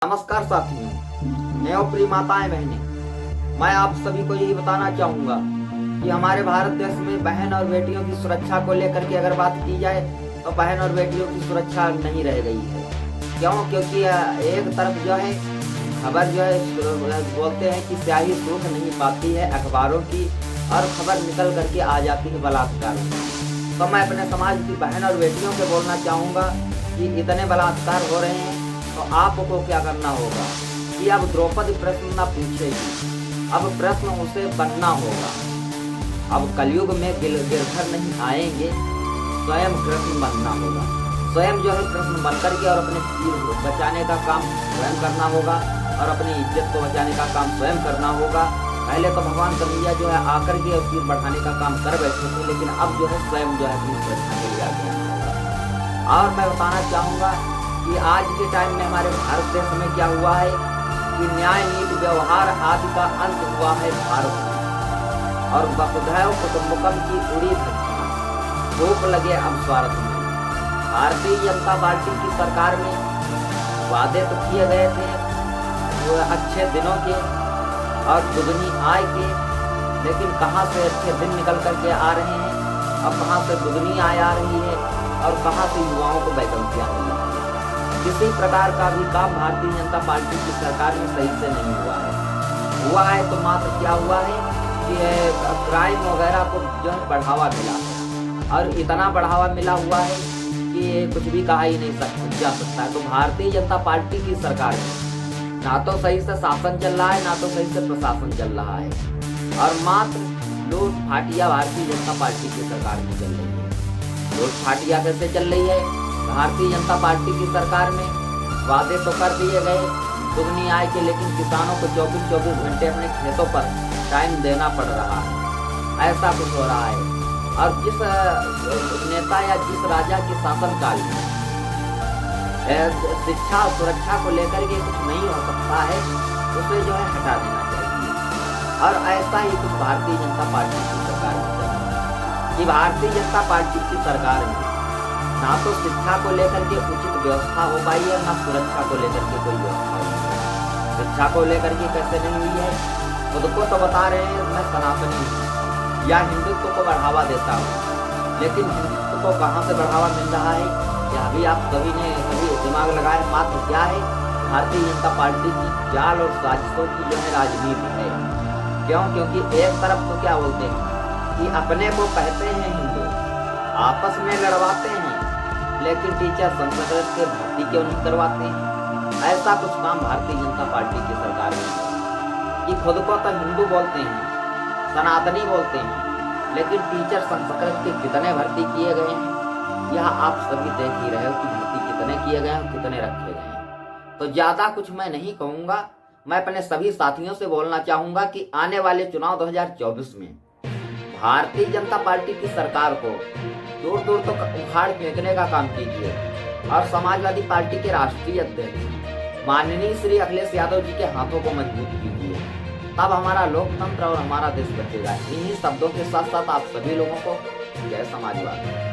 नमस्कार साथियों, मैं और प्रिय माताएं बहनें, मैं आप सभी को यही बताना चाहूंगा कि हमारे भारत देश में बहन और बेटियों की सुरक्षा को लेकर के अगर बात की जाए तो बहन और बेटियों की सुरक्षा नहीं रह गई है। क्यों? क्योंकि एक तरफ जो है खबर जो है बोलते हैं कि स्याही सूख नहीं पाती है अखबारों की और खबर निकल करके आ जाती है बलात्कार। तो मैं अपने समाज की बहन और बेटियों से बोलना चाहूँगा कि इतने बलात्कार हो रहे हैं तो आपको क्या करना होगा कि अब द्रौपदी प्रश्न न पूछेगी, अब प्रश्न उसे बनना होगा। अब कलयुग में गिरधर नहीं आएंगे, स्वयं कृष्ण बनना होगा। स्वयं जो है कृष्ण बनकर के और अपने तीर बचाने का काम स्वयं करना होगा और अपनी इज्जत को बचाने का काम स्वयं करना होगा। पहले तो भगवान कन्हैया जो है आकर के और तीर बढ़ाने का काम कर बैठे थे, लेकिन अब जो है स्वयं जो है अपनी सुरक्षा के लिए आगे आना होगा। और मैं बताना चाहूँगा कि आज के टाइम में हमारे भारत देश में क्या हुआ है कि न्याय नीति व्यवहार आदि का अंत हुआ है भारत में, और वसुधैव कुटुंबकम की उड़ी धज्जियां भूख लगे अब स्वार्थ में। भारतीय जनता पार्टी की सरकार में वादे तो किए गए थे वो अच्छे दिनों के और दुगनी आय के, लेकिन कहाँ से अच्छे दिन निकल करके आ रहे हैं और कहाँ से दुगनी आय आ रही है और कहाँ से युवाओं को वैकेंसियां मिल रही है। किसी प्रकार का भी काम भारतीय जनता पार्टी की सरकार में सही से नहीं हुआ है तो मात्र क्या हुआ है कि क्राइम वगैरह को जो है बढ़ावा मिला है, और इतना बढ़ावा मिला हुआ है कि कुछ भी कहा ही नहीं जा सकता है। तो भारतीय जनता पार्टी की सरकार में ना तो सही से शासन चल रहा है, ना तो सही से प्रशासन चल रहा है, और मात्र लूट फाटिया भारतीय जनता पार्टी की सरकार में चल रही है। लूट फाटिया कैसे चल रही है? भारतीय जनता पार्टी की सरकार में वादे तो कर दिए गए दुगनी आय के, लेकिन किसानों को 24-24 घंटे अपने खेतों पर टाइम देना पड़ रहा है। ऐसा कुछ हो रहा है। और जिस नेता या जिस राजा के शासनकाल में शिक्षा और सुरक्षा को लेकर के कुछ नहीं हो सकता है, उसे जो है हटा देना चाहिए। और ऐसा ही कुछ भारतीय जनता पार्टी की सरकार में चल रहा है कि भारतीय जनता पार्टी की सरकार में ना तो शिक्षा को लेकर के उचित व्यवस्था हो पाई है, ना सुरक्षा को लेकर के कोई व्यवस्था हुई है। शिक्षा को लेकर के कैसे नहीं हुई है? खुद को तो बता रहे हैं मैं सनातनी हूँ या हिंदुत्व को बढ़ावा देता हूँ, लेकिन हिंदुत्व को कहाँ से बढ़ावा मिल रहा है यह भी आप सभी ने कभी दिमाग लगाए। मात्र क्या है, भारतीय जनता पार्टी की जाल और साजिशों की जो है राजनीति है। क्यों? क्योंकि एक तरफ तो क्या बोलते हैं कि अपने को कहते हैं हिंदू, आपस में लड़वाते हैं, लेकिन टीचर संस्कृत के भर्ती क्यों नहीं करवाते हैं? ऐसा कुछ काम भारतीय जनता पार्टी की सरकार में कि खुद को तो हिंदू बोलते हैं, सनातनी बोलते हैं, लेकिन टीचर संस्कृत के कितने भर्ती किए गए हैं यह आप सभी देख ही रहे हो कि भर्ती कितने किए गए हैं, कितने रखे गए हैं। तो ज्यादा कुछ मैं नहीं कहूँगा। मैं अपने सभी साथियों से बोलना चाहूँगा कि आने वाले चुनाव 2024 में भारतीय जनता पार्टी की सरकार को दूर दूर तक उखाड़ फेंकने का काम कीजिए, और समाजवादी पार्टी के राष्ट्रीय अध्यक्ष माननीय श्री अखिलेश यादव जी के हाथों को मजबूत कीजिए। तब हमारा लोकतंत्र और हमारा देश बचेगा। इन्हीं शब्दों के साथ साथ आप सभी लोगों को जय समाजवाद।